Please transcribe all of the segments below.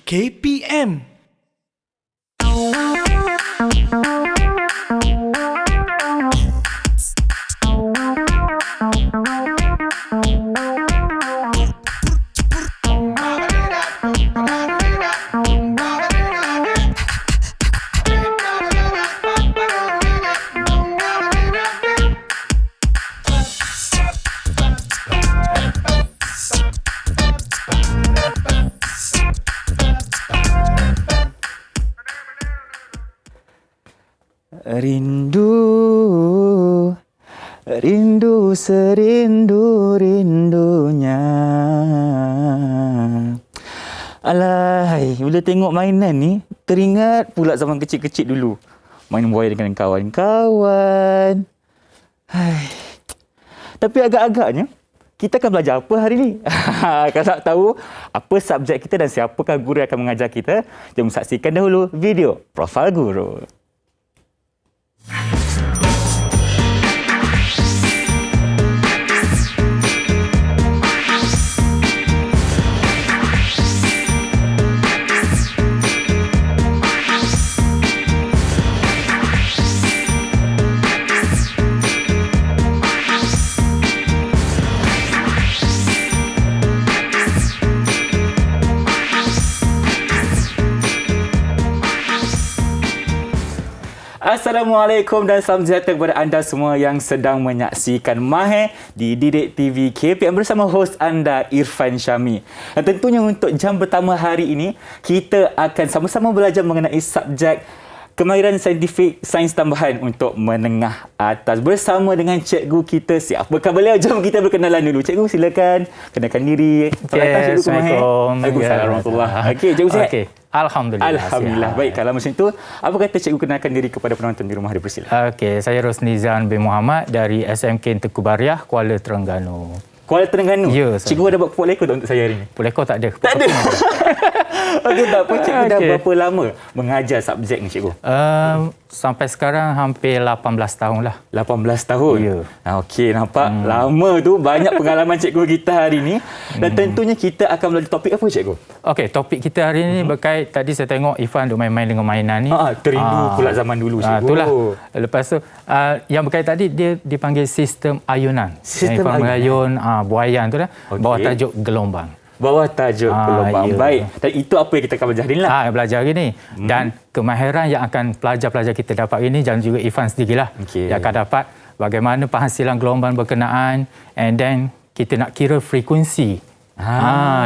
KPM. Rindu serindu-rindunya. Alahai, bila tengok mainan ni, teringat pula zaman kecil-kecil dulu. Main buaya dengan kawan-kawan. Hai. Tapi agak-agaknya, kita akan belajar apa hari ni? Kalau nak tahu apa subjek kita dan siapakah guru yang akan mengajar kita, jom saksikan dahulu video Profil Guru. Assalamualaikum dan selamat sejahtera kepada anda semua yang sedang menyaksikan Mahir di Didik TV KPM bersama hos anda Irfan Syami. Dan tentunya untuk jam pertama hari ini, kita akan sama-sama belajar mengenai subjek kemahiran saintifik sains tambahan untuk menengah atas bersama dengan cikgu kita. Siapakah beliau? Jom kita berkenalan dulu. Cikgu silakan kenalkan diri. Assalamualaikum. Waalaikumsalam warahmatullahi. Okey, cikgu sihat? Okey. Alhamdulillah. Baik, kalau macam itu, apa kata cikgu kenalkan diri kepada penonton di rumah? Dipersilakan. Okey, saya Rosnizan bin Muhammad dari SMK Tengku Bariah, Kuala Terengganu. Kuala Terengganu? Ya, cikgu ada buat pokok lekor untuk saya hari ini? Pokok lekor tak ada. Tak ada? Okey, tak apa. Cikgu dah berapa lama mengajar subjek ni, cikgu? Sampai sekarang hampir 18 tahun lah. 18 tahun? Ya. Okey, nampak lama tu. Banyak pengalaman cikgu kita hari ini. Dan tentunya kita akan belajar topik apa, cikgu? Okey, topik kita hari ini berkait, tadi saya tengok Ifan duk main-main dengan mainan ni. Terindu pula zaman dulu, cikgu. Itulah. Lepas tu, yang berkait tadi, dia dipanggil sistem ayunan. Sistem Ifan ayunan? mengayun buayan tu lah. Okey. Bawah tajuk gelombang. Bawah tajuk gelombang. Ya. Baik. Dan itu apa yang kita akan belajar hari ni lah. Belajar hari ni. Dan kemahiran yang akan pelajar-pelajar kita dapat ini dan juga Ifan sendirilah yang akan dapat bagaimana penghasilan gelombang berkenaan, and then kita nak kira frekuensi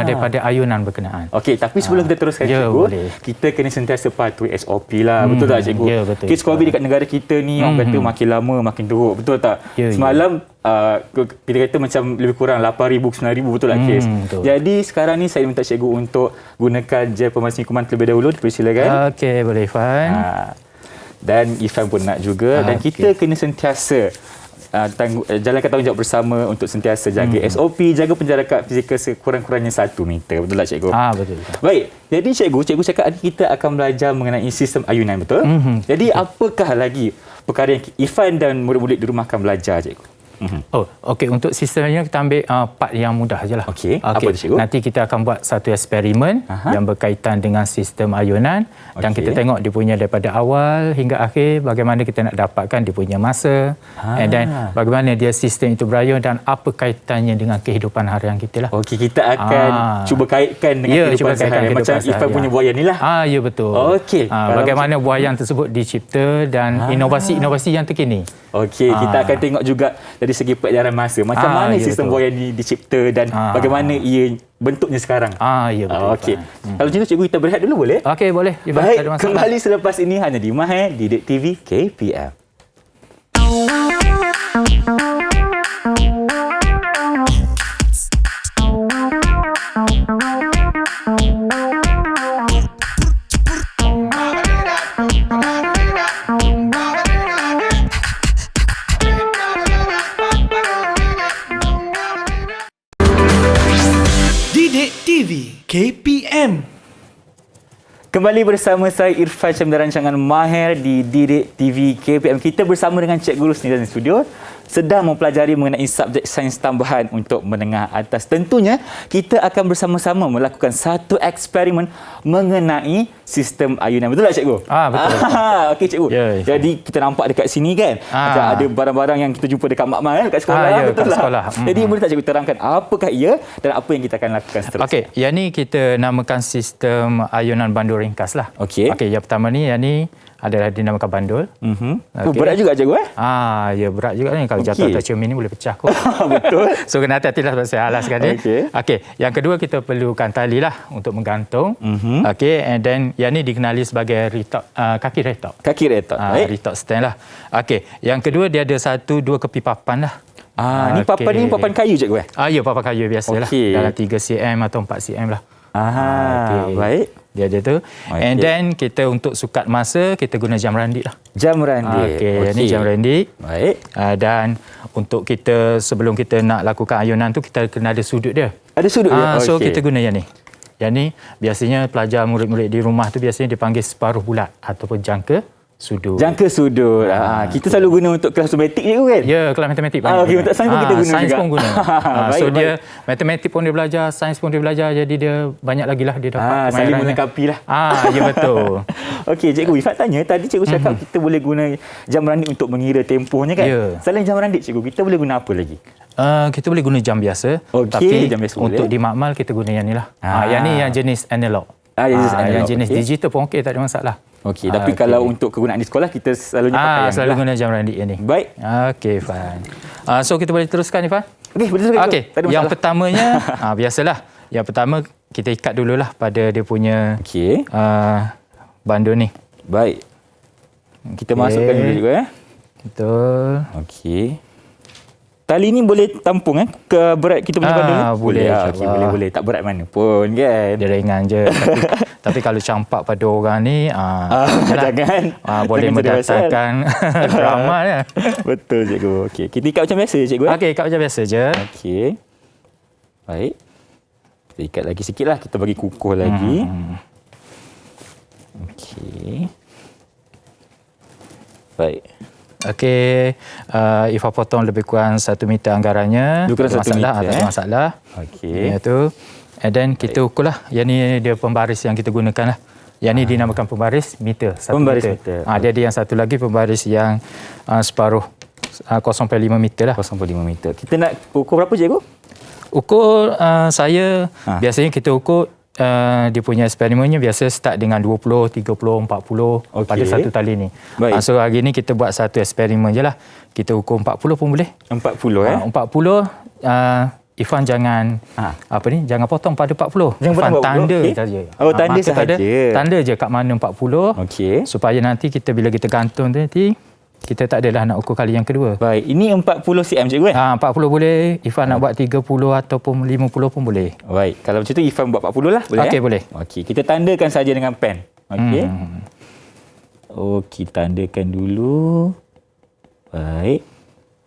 daripada ayunan berkenaan. Okey, tapi sebelum kita teruskan, cikgu, boleh. kita kena sentiasa patuhi SOP lah. Betul tak, cikgu? Ya, betul. Kes COVID dekat negara kita ni, orang kata makin lama makin teruk. Betul tak? Ya, Semalam, kita kata macam lebih kurang 8,000, 9,000, betul tak kes? Betul. Jadi sekarang ni saya minta cikgu untuk gunakan gel pemasin kuman terlebih dahulu. Dipersilakan. Okey, boleh Ifan. Dan Ifan pun nak juga. Dan kita kena sentiasa jalankan tanggungjawab bersama untuk sentiasa jaga SOP, jaga penjarakan fizikal sekurang-kurangnya 1 meter. Betul tak, cikgu? Betul. Baik. Jadi cikgu cakap kita akan belajar mengenai sistem ayunan, betul? Jadi apakah lagi perkara yang Ifan dan murid-murid di rumah akan belajar, cikgu? Okey, untuk sistemnya kita ambil part yang mudah sajalah. Okey, apa tu, cikgu? Nanti kita akan buat satu eksperimen yang berkaitan dengan sistem ayunan dan kita tengok dia punya daripada awal hingga akhir, bagaimana kita nak dapatkan dia punya masa, and then bagaimana dia sistem itu berayun dan apa kaitannya dengan kehidupan harian kita lah. Okey, kita akan cuba kaitkan dengan kehidupan seharian. Macam Ifan punya buayan ni lah. Ya, betul. Okey. Bagaimana buayan tersebut dicipta dan inovasi-inovasi yang terkini. Okey, kita akan tengok juga dari segi peredaran masa. Macam mana sistem buayan ni dicipta dan bagaimana ia bentuknya sekarang. Ya, betul. Okey. Kalau macam tu, cikgu, kita berehat dulu boleh? Okey, boleh. Baik, kembali selepas ini hanya di Mahir Didik TV KPM. Didik TV KPM. Kembali bersama saya Irfan Syam dan rancangan Mahir di Didik TV KPM. Kita bersama dengan Cikgu Rosnizan di studio. sedang mempelajari mengenai subjek sains tambahan untuk menengah atas. Tentunya kita akan bersama-sama melakukan satu eksperimen mengenai sistem ayunan. Betul tak cikgu? Betul. Okey cikgu. Jadi kita nampak dekat sini kan, macam ada barang-barang yang kita jumpa dekat mak-mak kan, kat sekolah. Betul kat sekolah. Jadi boleh tak cikgu terangkan apakah ia dan apa yang kita akan lakukan seterusnya? Okey, yang ni kita namakan sistem ayunan bandul ringkas lah. Okey. Okey, yang pertama ni, yang ni adalah dinamakan bandul. Okay. Berat juga cikgu Ya berat juga ni. Kalau jatuh atas cermin ni boleh pecah kot. Betul. So kena hati-hati lah sebab saya alas sekali. Okey, yang kedua kita perlukan tali lah untuk menggantung. Okey, and then yang ni dikenali sebagai retok, kaki retok. Kaki retok. Retok stand lah. Okey, yang kedua dia ada 1-2 kepi papan lah. Ni papan ni papan kayu cikgu Ya, papan kayu biasalah. Dalam 3 cm atau 4 cm lah. Baik. Dia ada tu. And then kita untuk sukat masa kita guna jam randik lah. Jam randik. Okey, ni jam randik. Baik. Dan untuk kita sebelum kita nak lakukan ayunan tu kita kena ada sudut dia. Ada sudut dia. So kita guna yang ni. Yang ni biasanya pelajar murid-murid di rumah tu biasanya dipanggil separuh bulat ataupun jangka sudut. Jangka sudut. Kita selalu guna untuk kelas matematik cikgu kan? Ya, kelas matematik. Okey, untuk sains pun kita guna sains juga. pun guna. Baik, so dia matematik pun dia belajar, sains pun dia belajar, jadi dia banyak lagi lah dia dapat saling melengkapi lah. Ya betul. Okey, cikgu Ifat tanya, tadi cikgu cakap kita boleh guna jam randik untuk mengira tempohnya kan? Ya. Selain jam randik cikgu, kita boleh guna apa lagi? Kita boleh guna jam biasa. Okey, tapi jam biasa untuk boleh. di makmal kita guna yang ni lah. Yang ni yang jenis analog. Yang jenis digital pun okey, tak ada masalah. Okey, tapi kalau untuk kegunaan di sekolah kita selalunya pakai yang selalu guna jam randik yang ni. Baik. Okey, fine. So kita boleh teruskan Ifan? Okey, boleh teruskan. Okey, yang pertamanya biasalah. Yang pertama kita ikat dululah pada dia punya bandul ni. Baik. Kita masukkan dulu juga Betul. Okey. Tali ni boleh tampung ke berat kita punya bandul ni? Boleh. Okey, boleh. Tak berat mana pun kan. Dia ringan je. tapi kalau campak pada orang ni jangan. Boleh mendatangkan drama ya. Betul cikgu. Okey, kita ikat macam biasa cikgu. Okey, ikat macam biasa je. Okey. Baik. Kita ikat lagi sikitlah, kita bagi kukuh lagi. Okey. Baik. Okey, Ifah potong lebih kurang 1 meter anggarannya. Lebih kurang 1 meter. Tak ada masalah. Okey. Itu. And then kita ukur lah. Yang ni dia pembaris yang kita gunakan lah. Yang ni dinamakan pembaris meter. 1 Pembaris meter. Dia ada yang satu lagi pembaris yang separuh 0.5 meter lah. 0.5 meter. Kita nak ukur berapa cikgu? Ukur saya biasanya kita ukur dia punya eksperimennya biasa start dengan 20, 30, 40 pada satu tali ni. So hari ni kita buat satu eksperimen je lah. Kita ukur 40 pun boleh. 40 Ifan jangan jangan potong pada 40. Ifan tanda saja. Tanda saja. Tanda je kat mana 40. Okey. Supaya nanti kita bila kita gantung nanti kita tak adalah nak ukur kali yang kedua. Baik, ini 40 cm cikgu 40 boleh. Ifan nak buat 30 ataupun 50 pun boleh. Baik, kalau macam tu Ifan buat 40 lah, boleh? Okey, boleh. Okey, kita tandakan saja dengan pen. Okey. Okey, tandakan dulu. Baik.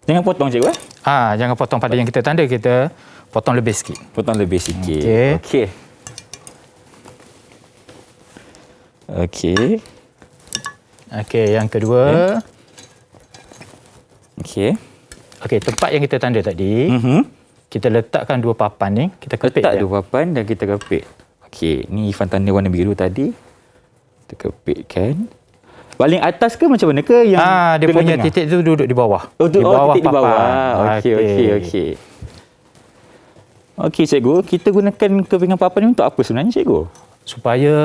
Jangan potong cikgu Jangan potong pada yang kita tanda, kita potong lebih sikit. Potong lebih sikit. Okey. Okey. Okey, yang kedua. Okey. Okey, tempat yang kita tanda tadi, kita letakkan 2 papan ni, kita kepit letak dia. 2 papan dan kita kepit. Okey, ni Ifan tanda warna biru tadi. Kita kepitkan. Paling atas ke macam mana ke yang dia punya tengah? Titik tu duduk di bawah. Di bawah titik papan. Di bawah. Okey. Okey cikgu, kita gunakan kepingan papan ni untuk apa sebenarnya cikgu? Supaya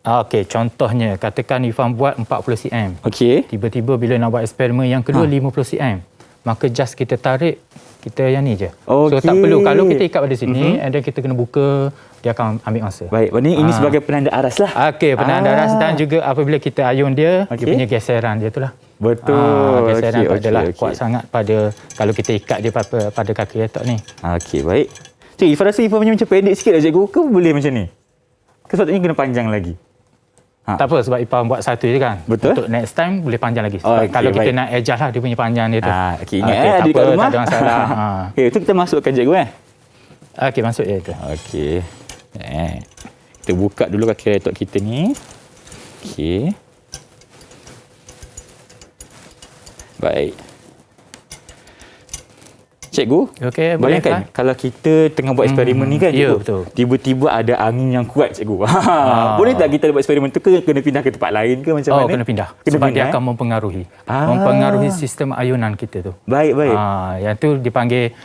okey, contohnya katakan Ifan buat 40 cm. Okey. Tiba-tiba bila nak buat eksperimen yang kedua 50 cm. Maka just kita tarik, kita yang ni je. So tak perlu kalau kita ikat pada sini and then kita kena buka, dia akan ambil masa. Baik, ini sebagai penanda aras lah. Okey, penanda aras dan juga apabila kita ayun dia, dia punya geseran dia tu lah. Betul. Geseran padalah kuat sangat pada kalau kita ikat dia pada kaki retok ni. Okey, baik. Cik, Ifan rasa Ifan punya macam pendek sikit lah cikgu, ke boleh macam ni? Ke sepatutnya kena panjang lagi? Tak apa, sebab Ifan buat satu je kan. Betul. Untuk next time boleh panjang lagi. Sebab kalau kita nak adjust lah dia punya panjang dia tu. Okey, ingat tak apa, tak ada masalah. Okey, itu kita masukkan cikgu Okey, masuk je itu. Okey. Kita buka dulu kaki retok kita ni. Okey. Baik. Cikgu, Okey, boleh bayangkan kan? kalau kita tengah buat eksperimen ni kan, Ya, cikgu, betul. tiba-tiba ada angin yang kuat, cikgu. Boleh tak kita buat eksperimen tu ke kena pindah ke tempat lain ke macam mana? Kena pindah. Kena Sebab pindah, dia akan mempengaruhi. Ah. Mempengaruhi sistem ayunan kita tu. Baik. Yang tu dipanggil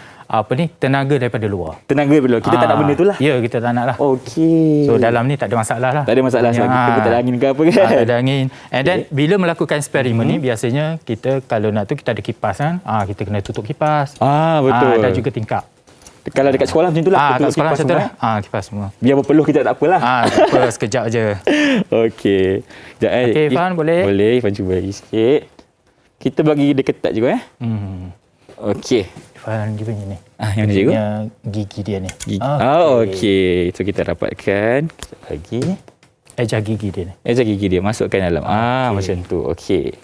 tenaga daripada luar. Tenaga dulu. Kita tak nak benda tu lah. Ya, kita tak nak lah. Okey. So dalam ni tak ada masalah lah. Tak ada masalah sebab kita pun tak ada angin ke apa kan? Tak ada angin. And then bila melakukan eksperimen ni biasanya kita kalau nak tu kita ada kipas kan. Kita kena tutup kipas. Betul. Dan juga tingkap. Kalau dekat sekolah macam tu lah. Kat sekolah macam tu semua, lah. Kipas semua. Biar berpeluh kita tak apalah. Tak apa, sekejap je. Okey. Sekejap, Okey, Irfan, boleh? Boleh, Irfan cuba lagi sikit. Kita bagi dia ketat juga Okey. Irfan dia punya ni. Yang mana cikgu? Punya gigi dia ni. Okey. So kita dapatkan. Sekejap lagi. Eja gigi dia ni. Eja gigi dia masukkan dalam. Macam tu. Okey.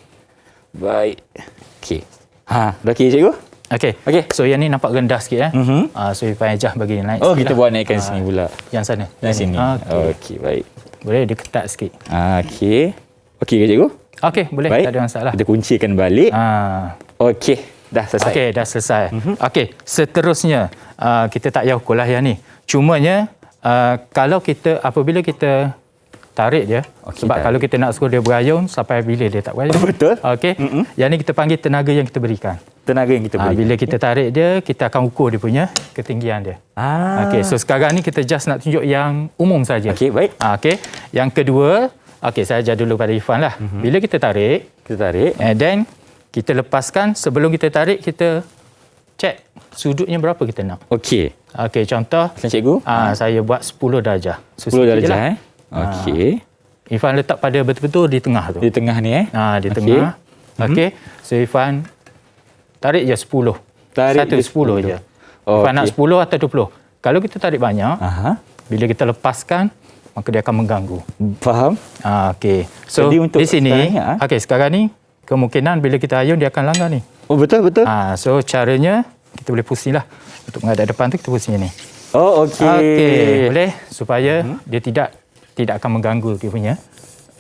Baik. Okey. Dah okey cikgu? Okey. So yang ni nampak rendah sikit so Irfan ejah bagi naik sikit Kita lah. buat naikkan sini pula. Yang sana. Yang sini. Okey. Okey, baik. Boleh dia ketat sikit. Okey. Okey ke cikgu? Okey, boleh. Baik. Tak ada masalah. Kita kuncikan balik. Okey. Dah selesai. Okey, dah selesai. Okey, seterusnya kita tak payah ukur lah yang ni. Cumanya kalau kita apabila kita tarik dia, sebab tarik. kalau kita nak suruh dia berayun sampai bila dia tak berayun. Betul. Okey. Yang ni kita panggil tenaga yang kita berikan. Tenaga yang kita beri. Bila kita tarik dia, kita akan ukur dia punya ketinggian dia. Okey, so sekarang ni kita just nak tunjuk yang umum saja. Okey, baik. Okey. Yang kedua, saya ajar dulu pada Irfan lah. Bila kita tarik, and then kita lepaskan, sebelum kita tarik, kita cek sudutnya berapa kita nak. Okey. Okey, contoh. Macam cikgu? Saya buat 10 darjah. So, 10 darjah lah. Okey. Irfan letak pada betul-betul di tengah tu. Di tengah ni Di tengah. Okey. So Irfan tarik je 10. Tarik Satu 10 je. Irfan nak 10 atau 20. Kalau kita tarik banyak, bila kita lepaskan, maka dia akan mengganggu. Faham? Okey. So Jadi untuk di sini, sekarang, sekarang ni kemungkinan bila kita ayun dia akan langgar ni. Betul. So caranya kita boleh pusing lah. Untuk menghadap depan tu kita pusing ni. Okey. Okey, boleh supaya dia tidak akan mengganggu dia punya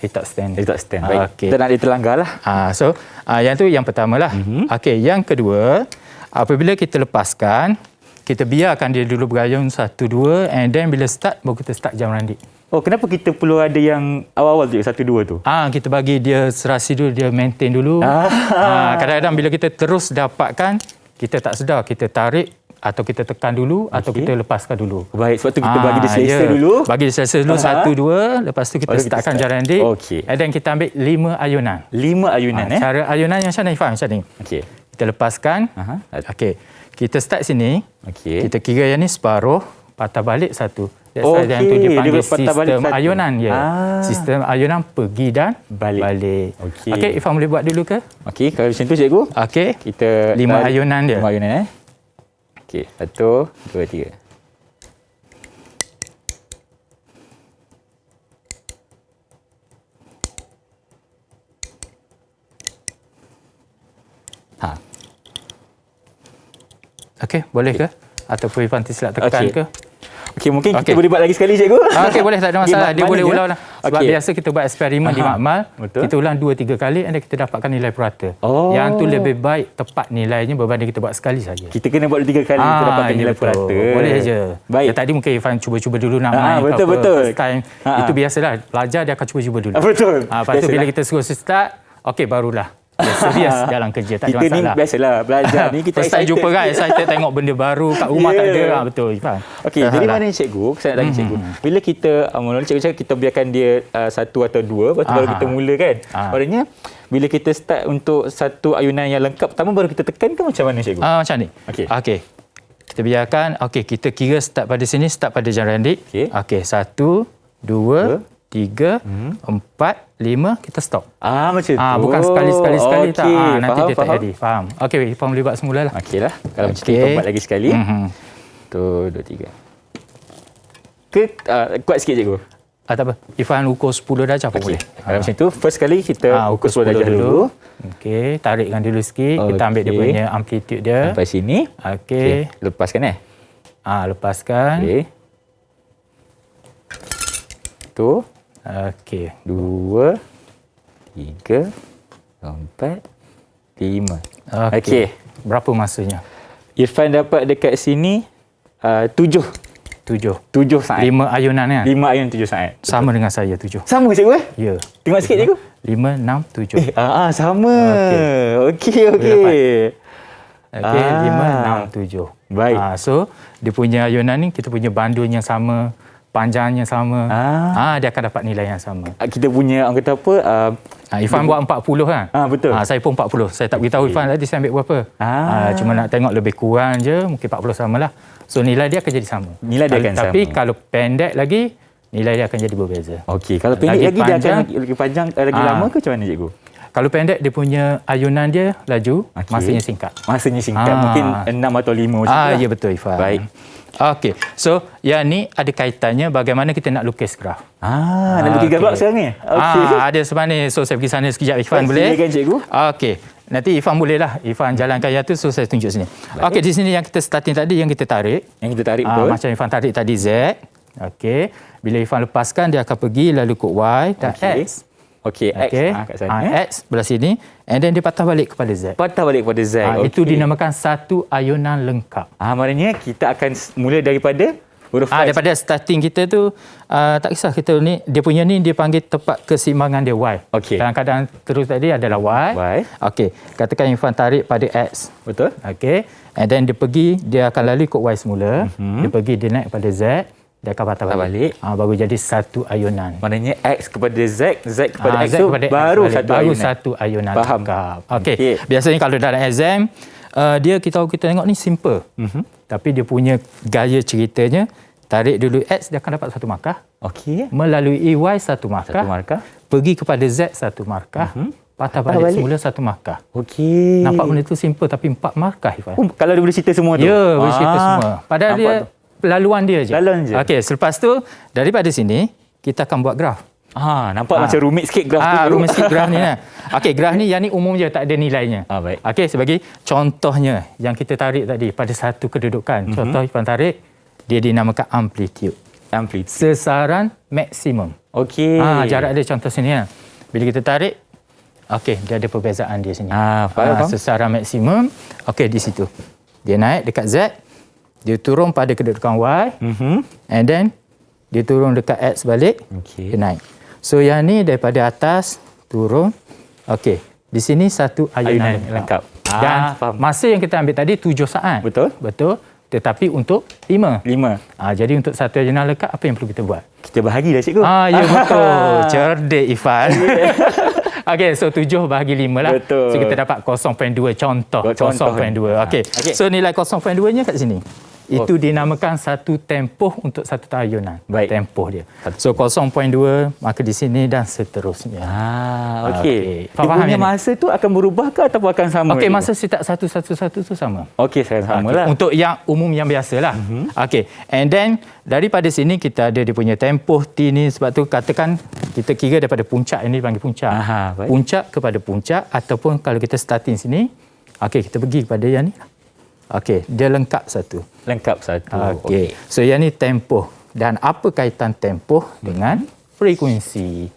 letak stand. Baik. Okey. Kita nak dia terlanggar lah. So yang tu yang pertama lah. Okey, yang kedua, apabila kita lepaskan, kita biarkan dia dulu berayun 1 2 and then bila start baru kita start jam randik. Kenapa kita perlu ada yang awal-awal tu 1 2 tu? Kita bagi dia serasi dulu, dia maintain dulu. Kadang-kadang bila kita terus dapatkan, kita tak sedar, kita tarik atau kita tekan dulu atau kita lepaskan dulu. Baik, sebab tu kita bagi dia selesa dulu. Bagi dia selesa dulu 1 2, lepas tu kita startkan jalan randik. Okey. And then kita ambil 5 ayunan. 5 ayunan Cara ayunan yang macam ni, Ifan, macam ni. Okey. Kita lepaskan. Okey. Kita start sini. Okey. Kita kira yang ni separuh, patah balik 1. Okey, Yang tu dia panggil dia patah balik sistem satu. ayunan dia. Sistem ayunan pergi dan Balik. Okey. Okey, Ifan boleh buat dulu ke? Okey, kalau macam tu cikgu. Okey. Kita 5 ayunan dia. 5 ayunan Okey, 1 2 3. Okey, boleh ke? Ataupun Ifan silap tekan ke? Okey, mungkin kita boleh buat lagi sekali, cikgu. Okey, boleh, tak ada masalah. Dia boleh ulang lah. Sebab Okey. biasa kita buat eksperimen di makmal, Betul. kita ulang 2-3 kali dan kita dapatkan nilai purata. Yang tu lebih baik tepat nilainya berbanding kita buat sekali saja. Kita kena buat 2-3 kali untuk dapatkan nilai betul. purata. Boleh je. Baik. Tadi mungkin Irfan cuba-cuba dulu nak main. betul. First time. Itu biasalah. Pelajar dia akan cuba-cuba dulu. Betul. Lepas tu bila kita suruh start, okey barulah. Serius dalam kerja, tak ada Kita masalah. ni biasalah belajar ni kita First time excited. jumpa kan, excited tengok benda baru kat rumah tak ada. Betul, Irfan. Okey, jadi mana cikgu? Saya nak tanya cikgu. Bila kita mula cikgu cakap kita biarkan dia 1 atau 2, lepas tu baru kita mula kan. Maksudnya bila kita start untuk satu ayunan yang lengkap pertama baru kita tekan ke macam mana cikgu? Macam ni. Okey. Kita biarkan, kita kira start pada sini, start pada jam randik. Okey, 1 2 3 4 5 kita stop. Macam tu. Bukan sekali tak. Nanti dia tak faham. jadi. Faham. Okey, Ifan boleh buat semula lah. Okeylah. Kalau macam tu kita buat lagi sekali. 1 2 3. Kuat sikit cikgu. Tak apa. Ifan ukur 10 darjah pun boleh. Kalau macam tu first kali kita ukur 10 darjah dulu. Okey, tarikkan dulu sikit. Kita ambil dia punya amplitude dia. Sampai sini. Okey. Lepaskan Lepaskan. Okey. Tu. Okey. 2 3 4 5. Okey. Berapa masanya? Irfan dapat dekat sini 7 saat. 5 ayunan kan? 5 ayunan 7 saat. Sama dengan saya 7. Sama cikgu Ya. Tengok sikit cikgu. 5, 6, 7. Sama. Okey. Okey, 5, 6, 7. Baik. So, dia punya ayunan ni, kita punya bandulnya sama, panjangnya sama. Dia akan dapat nilai yang sama. Kita punya, orang kata apa, Irfan buat 40 kan? betul. Saya pun 40. Saya tak beritahu Irfan tadi saya ambil berapa. Cuma nak tengok lebih kurang je, mungkin 40 samalah. So, nilai dia akan jadi sama. Nilai dia akan sama. Tapi kalau pendek lagi, nilai dia akan jadi berbeza. Okey, kalau pendek lagi dia akan lagi panjang, lagi lama ke macam mana cikgu? Kalau pendek, dia punya ayunan dia laju, masanya singkat. Masanya singkat, mungkin 6 atau 5 macam tu lah. Ya betul Ifan. Baik. Okey, so yang ni ada kaitannya bagaimana kita nak lukis graf. Nak lukis graf sekarang ni? Okey. Ada sebenarnya, so saya pergi sana sekejap Ifan boleh? Silakan cikgu. Okey. Nanti Ifan boleh lah. Ifan jalankan yang tu, so saya tunjuk sini. Okey, di sini yang kita starting tadi, yang kita tarik. Yang kita tarik betul. Macam Ifan tarik tadi Z. Okey. Bila Ifan lepaskan, dia akan pergi lalu kod Y dan X. Okey, X kat sana. X belah sini. And then dia patah balik kepada Z. Patah balik kepada Z. Itu dinamakan satu ayunan lengkap. Maknanya kita akan mula daripada huruf Y. Daripada starting kita tu, tak kisah kita ni, dia punya ni dia panggil tepat keseimbangan dia Y. Okey. Dalam keadaan terus tadi adalah Y. Okey, katakan Irfan tarik pada X. Betul. Okey. And then dia pergi, dia akan lalui kod Y semula. Dia pergi, dia naik pada Z. Dia akan patah balik. Baru jadi satu ayunan. Maknanya X kepada Z, Z kepada X Z tu kepada baru X satu baru ayunan. satu ayunan. Faham. Okey. Biasanya kalau dalam exam, dia kita tengok ni simple. Tapi dia punya gaya ceritanya, tarik dulu X, dia akan dapat satu markah. Okey. Melalui Y satu markah. Pergi kepada Z satu markah. Patah balik semula satu markah. Okey. Nampak benda tu simple tapi 4 markah Ifan. Kalau dia boleh cerita semua tu. Ya, boleh cerita semua. Padahal dia laluan dia je. Laluan je. Okey, selepas tu daripada sini kita akan buat graf. Nampak macam rumit sikit graf tu. Rumit sikit graf ni lah. Okey, graf ni yang ni umum je, tak ada nilainya. Baik. Okey, sebagai contohnya yang kita tarik tadi pada satu kedudukan. Contoh Ifan tarik, dia dinamakan amplitude. Sesaran maksimum. Okey. Jarak dia contoh sini lah. Bila kita tarik, okey, dia ada perbezaan dia sini. Faham. Sesaran maksimum, okey di situ. Dia naik dekat Z, dia turun pada kedudukan Y, and then dia turun dekat X balik, dia naik. So yang ni daripada atas turun, okey. Di sini satu ayunan lengkap. Dan masa yang kita ambil tadi 7 saat. Betul. Tetapi untuk 5. Jadi untuk satu ayunan lengkap, apa yang perlu kita buat? Kita bahagi dah cikgu. Ya betul. Cerdik Ifan. Okey, so 7 bahagi 5 lah. Betul. So kita dapat 0.2 contoh. 0.2. Okey. So nilai 0.2-nya kat sini. Itu dinamakan satu tempoh untuk satu ayunan. Tempoh dia. So 0.2, maka di sini dan seterusnya. Okey. Dia punya masa tu akan berubah ke ataupun akan sama? Okey, masa setiap satu tu sama. Okey, sama lah. Untuk yang umum yang biasalah. Okey. And then daripada sini kita ada dia punya tempoh T ni, sebab tu katakan kita kira daripada puncak, ini dipanggil puncak. Puncak kepada puncak, ataupun kalau kita starting sini, okey, kita pergi kepada yang ni. Okey, dia lengkap satu. Okey. So yang ni tempoh. Dan apa kaitan tempoh dengan frekuensi?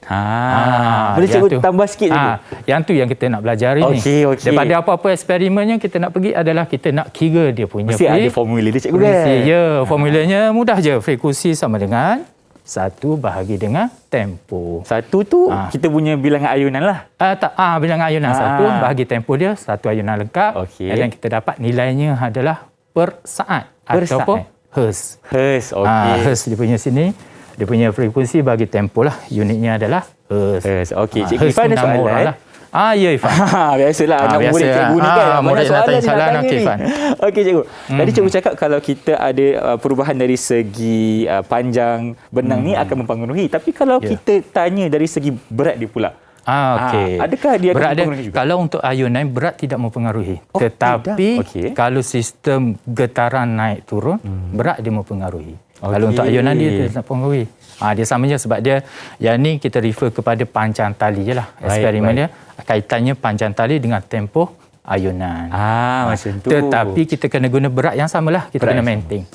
Boleh cikgu tambah sikit lagi? Yang tu yang kita nak belajar ni. Okey. Daripada apa-apa eksperimen yang kita nak pergi adalah kita nak kira dia punya mesti ada formula dia cikgu kan? Ya, formulanya mudah je. Frekuensi sama dengan 1 bahagi dengan tempoh. 1 tu kita punya bilangan ayunan lah. Bilangan ayunan 1 bahagi tempoh dia, satu ayunan lengkap. Dan kita dapat nilainya adalah per saat. Ataupun Hertz. Hertz dia punya sini. Dia punya frekuensi bagi tempoh lah. Unitnya adalah Hertz. Okey, Cikgu Ifan ada soalan lah. Ya Ifan. Biasalah anak murid cikgu ni kan. Banyak soalan nak tanya ni. Okey cikgu. Tadi cikgu cakap kalau kita ada perubahan dari segi panjang benang ni akan mempengaruhi. Tapi kalau kita tanya dari segi berat dia pula. Adakah dia akan mempengaruhi juga? Kalau untuk ayunan berat tidak mempengaruhi. Tetapi kalau sistem getaran naik turun, berat dia mempengaruhi. Kalau untuk ayunan dia tidak mempengaruhi. Dia sama je sebab dia yang ni kita refer kepada panjang tali je lah. Eksperimen dia kaitannya panjang tali dengan tempoh ayunan. Macam tu. Tetapi kita kena guna berat yang samalah. Kita kena maintain.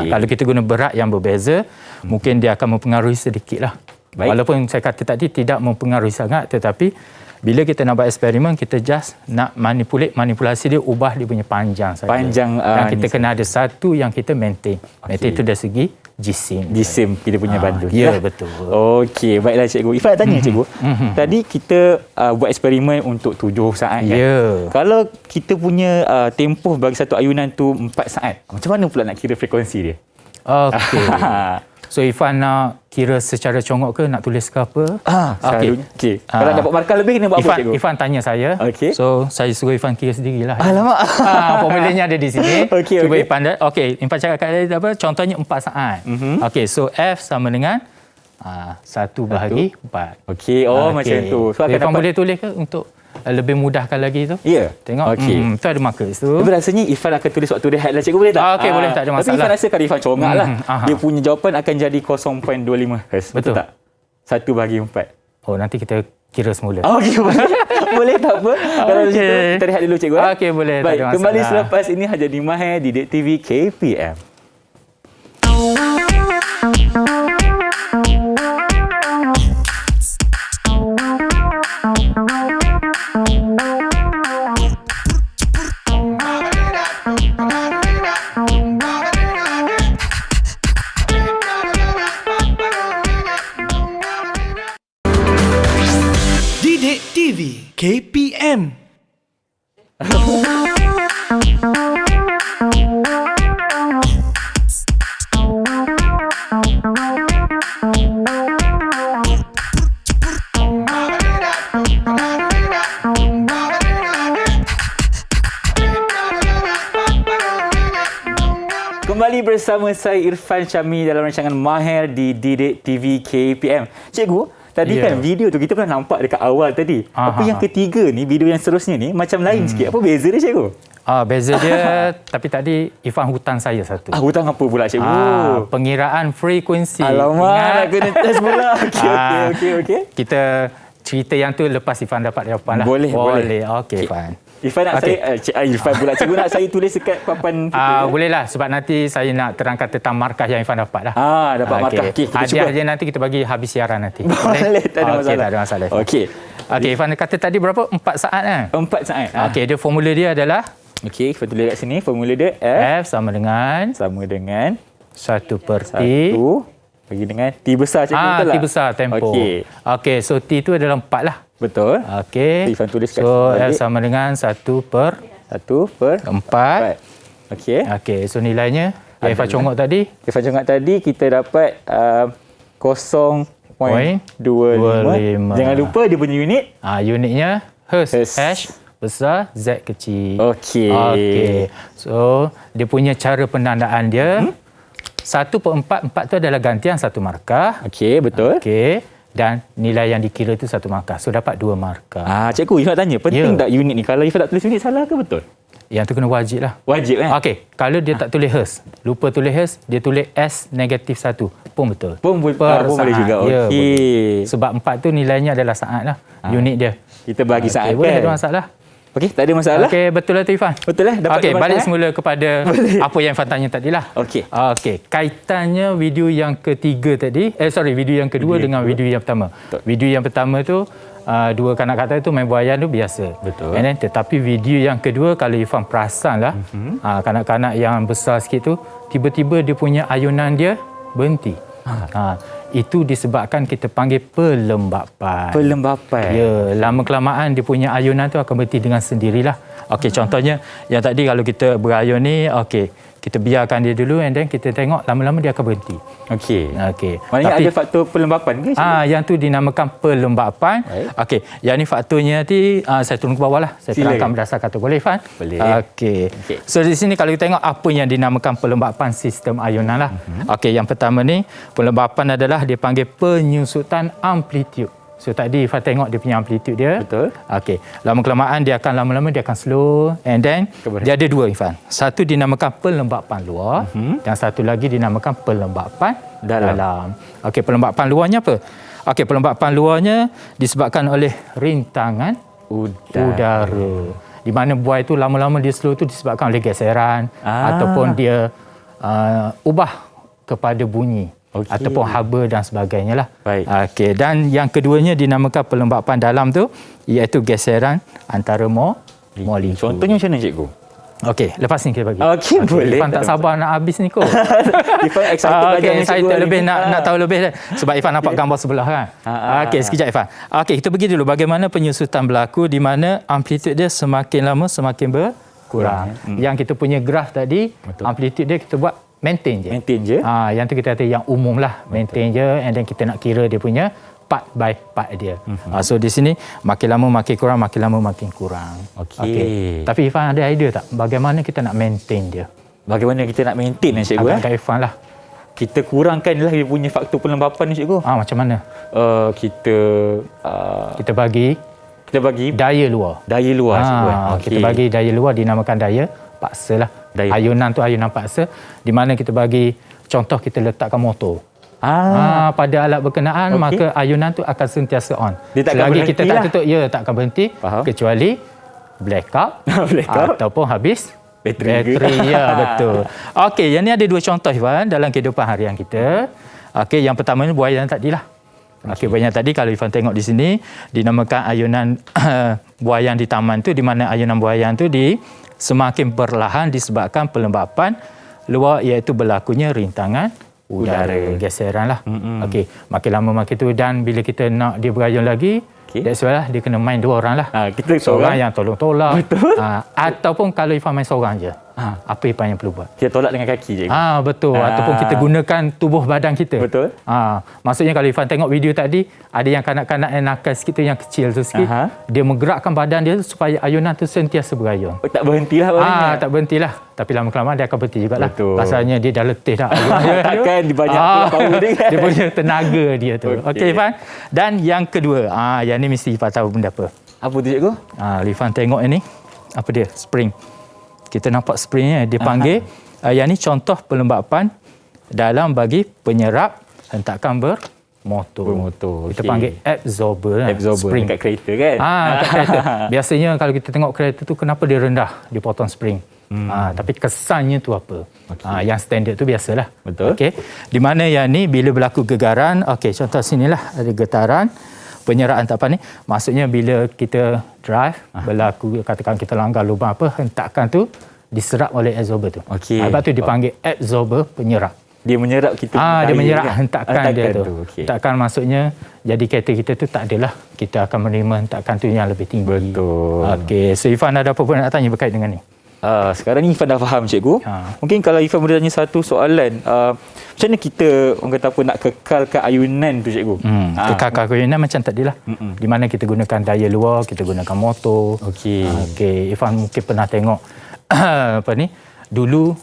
Kalau kita guna berat yang berbeza, mungkin dia akan mempengaruhi sedikit lah. Walaupun saya kata tadi tidak mempengaruhi sangat, tetapi bila kita nak buat eksperimen, kita just nak manipulasi dia, ubah dia punya panjang saja. Panjang, dan kita ni kena ada satu yang kita maintain. Maintain itu dari segi jisim. Jisim kita punya bandu. Ya, betul. Okey, baiklah cikgu. Ifan nak tanya cikgu. Tadi kita buat eksperimen untuk 7 saat kan? Ya. Kalau kita punya tempoh bagi satu ayunan tu 4 saat, macam mana pula nak kira frekuensi dia? Okey. So Ifan nak kira secara congok ke, nak tulis ke apa? Selalunya. Okey. Kalau dapat markah lebih kena buat apa cikgu? Ifan tanya saya. Okey. So saya suruh Ifan kira sendirilah. Alamak. Formulanya ada di sini. Okey, Cuba okey. Ifan Ifan cakap kat dia apa? Contohnya 4 saat. Okey, so F sama dengan 1 bahagi 4. Okey, macam tu. So Ifan boleh tulis ke untuk lebih mudahkan lagi tu? Ya. Tengok. Okey. Tu ada marker tu. Tapi rasanya Ifan akan tulis waktu rehat lah cikgu, boleh tak? Okey, boleh, tak ada masalah. Tapi Ifan rasa kalau Ifan congak lah, Aha. dia punya jawapan akan jadi 0.25 Hz. Betul tak? 1 bahagi 4. Oh, nanti kita kira semula. Okey, boleh. Boleh tak apa. Kalau macam tu, kita rehat dulu cikgu. Okey, boleh. Tak Baik, ada kembali masalah. selepas ini hanya di Mahir di Didik TV KPM. Didik TV KPM. Kembali bersama saya Irfan Syami dalam rancangan Mahir di Didik TV KPM. Cikgu, tadi kan video tu kita pernah nampak dekat awal tadi. Apa yang ketiga ni, video yang seterusnya ni macam lain sikit. Apa beza dia cikgu? Beza dia tapi tadi Ifan hutang saya satu. Hutang apa pula cikgu? Pengiraan frekuensi. Alamak, nak kena test pula. Okey. Kita cerita yang tu lepas Ifan dapat jawapan lah. Boleh. Okey, Ifan. Ifan nak Irfan pula. Cikgu nak saya tulis dekat papan kita. Bolehlah sebab nanti saya nak terangkan tentang markah yang Ifan dapat lah. Dapat markah. Okey, kita cuba. Hadiah je nanti kita bagi habis siaran nanti. Boleh, tak ada masalah. Tak ada masalah. Okey. Okey, Ifan kata tadi berapa? 4 saat kan? 4 saat. Okey, dia formula dia adalah Okey, kita tulis kat sini. Formula dia F sama dengan 1/T bagi dengan T besar cikgu, betul tak? T besar tempo. Okey, so T tu adalah 4 lah. Betul. Okey. Ifan tulis kat so sini. F sama dengan 1/4. Okey, so nilainya yang Ifan congok tadi. Ifan congok tadi kita dapat 0.25. Jangan lupa dia punya unit. Unitnya Hertz. Hertz. H besar, Z kecil. Okey. So dia punya cara penandaan dia 1/4 tu adalah gantian satu markah. Okey, betul. Okey. Dan nilai yang dikira itu satu markah. So dapat 2 markah. Cikgu, Ifan tanya, penting tak unit ni? Kalau Ifan tak tulis unit, salah ke betul? Yang tu kena wajib lah. Wajib kan? Okey, kalau dia tak tulis Hertz, lupa tulis Hertz, dia tulis S-1 pun betul. Pun boleh juga. Ya, Okey. boleh. Sebab 4 tu nilainya adalah saat lah. Unit dia. Kita bagi saat Boleh, kan? tak ada masalah. Okey, tak ada masalah. Okey, betul lah tu Ifan. Betul lah. Dapat Okey, markah, balik semula kepada Boleh. apa yang Ifan tanya tadi lah. Okey. Okey, kaitannya video yang ketiga tadi, video yang kedua dengan video yang pertama. Betul. Video yang pertama tu, dua kanak-kanak tu main buayan tu biasa. Betul. And then, tetapi video yang kedua, kalau Ifan perasan lah, kanak-kanak yang besar sikit tu, tiba-tiba dia punya ayunan dia berhenti. Itu disebabkan kita panggil pelembapan. Ya, lama-kelamaan dia punya ayunan tu akan berhenti dengan sendirilah. Okey, contohnya yang tadi kalau kita berayun ni, okey, kita biarkan dia dulu and then kita tengok lama-lama dia akan berhenti. Okey. Maknanya Tapi, ada faktor pelembapan ke? yang tu dinamakan pelembapan. Okey, yang ni faktornya nanti saya turun ke bawah lah. Saya terangkan berdasarkan tu. Boleh, Fan? Boleh. Okey. So di sini kalau kita tengok apa yang dinamakan pelembapan sistem ayunan lah. Okey, yang pertama ni pelembapan adalah dia panggil penyusutan amplitude. So tadi Ifan tengok dia punya amplitude dia. Betul. Okey. Lama-kelamaan dia akan dia akan slow and then dia ada dua Ifan. Satu dinamakan pelembapan luar dan satu lagi dinamakan pelembapan dalam. Okey, pelembapan luarnya apa? Okey, pelembapan luarnya disebabkan oleh rintangan udara. Di mana buai itu lama-lama dia slow tu disebabkan oleh geseran ataupun dia ubah kepada bunyi. ataupun haba dan sebagainya lah. Baik. Okey, dan yang keduanya dinamakan pelembapan dalam tu iaitu geseran antara molekul. Contohnya macam mana cikgu? Okey, lepas ni kita bagi. Okey, boleh. Ifan tak sabar nak habis ni kot. Ifan excited belajar dengan saya cikgu hari lebih ni. nak tahu lebih sebab Ifan nampak gambar sebelah kan. Okey, sekejap Ifan. Okey, kita pergi dulu bagaimana penyusutan berlaku di mana amplitude dia semakin lama semakin berkurang. Yang kita punya graf tadi, amplitude dia kita buat maintain je. Maintain je. Yang tu kita kata yang umum lah, maintain je, and then kita nak kira dia punya part by part dia. So di sini makin lama makin kurang, makin lama makin kurang. Okey. Tapi Ifan ada idea tak bagaimana kita nak maintain dia? Bagaimana kita nak maintain cikgu? Agak Ifan lah. Kita kurangkanlah dia punya faktor pelembapan ni cikgu. Macam mana? Kita bagi daya luar. Daya luar cikgu. Kita bagi daya luar dinamakan daya paksa lah. Ayunan tu ayunan paksa di mana kita bagi contoh kita letakkan motor. Pada alat berkenaan maka ayunan tu akan sentiasa on. Selagi kita tak tutup tak akan berhenti. Kecuali blackout ataupun habis bateri. Ya, betul. Okey, yang ni ada dua contoh Ifan dalam kehidupan harian kita. Okey, yang pertama ni buaya yang tadilah. Okey, buaya yang tadi kalau Ifan tengok di sini dinamakan ayunan buaya di taman tu di mana ayunan buaya tu semakin perlahan disebabkan pelembapan luar iaitu berlakunya rintangan udara, geseran lah. Okey, makin lama makin tu dan bila kita nak dia berayun lagi, that's why lah dia kena main dua orang lah. Kita seorang yang tolong tolak. Betul. Ataupun kalau Ifan main seorang je. Apa Ifan yang perlu buat? Kita tolak dengan kaki je. Betul. Ataupun kita gunakan tubuh badan kita. Betul. Maksudnya kalau Ifan tengok video tadi, ada yang kanak-kanak yang nakal sikit tu, yang kecil tu sikit, dia menggerakkan badan dia supaya ayunan tu sentiasa berayun. Tak berhentilah maknanya. Tak berhentilah. Tapi lama-kelamaan dia akan berhenti jugalah. Betul. Pasalnya dia dah letih dah. Takkan banyak power dia kan. Dia punya tenaga dia tu. Okey Ifan. Dan yang kedua, yang ni mesti Ifan tahu benda apa. Apa tu cikgu? Ifan tengok ini. Apa dia? Spring. Kita nampak springnya dia panggil yang ni contoh pelembapan dalam bagi penyerap hentakan bermotor. Kita panggil absorber. Spring kat kereta kan. Kat kereta. Biasanya kalau kita tengok kereta tu kenapa dia rendah, dia potong spring. Tapi kesannya tu apa? Yang standard tu biasalah. Betul. Okey. Di mana yang ni bila berlaku gegaran, okey contoh sinilah ada getaran. Penyeraan tak apa ni, maksudnya bila kita drive berlaku katakan kita langgar lubang apa, hentakan tu diserap oleh absorber tu. Sebab tu dipanggil absorber penyerap. Dia menyerap kita. Dia menyerap hentakan dia tu. Hentakan maksudnya jadi kereta kita tu tak adalah kita akan menerima hentakan tu yang lebih tinggi. Betul. Okey, so Ifan ada apa pun nak tanya berkait dengan ni? Sekarang ni Ifan dah faham cikgu. Mungkin kalau Ifan boleh tanya satu soalan, macam mana kita orang kata apa nak kekalkan ayunan tu cikgu? Kekalkan ayunan macam tadilah. Di mana kita gunakan daya luar, kita gunakan motor. Okey, Ifan mungkin pernah tengok apa ni? Dulu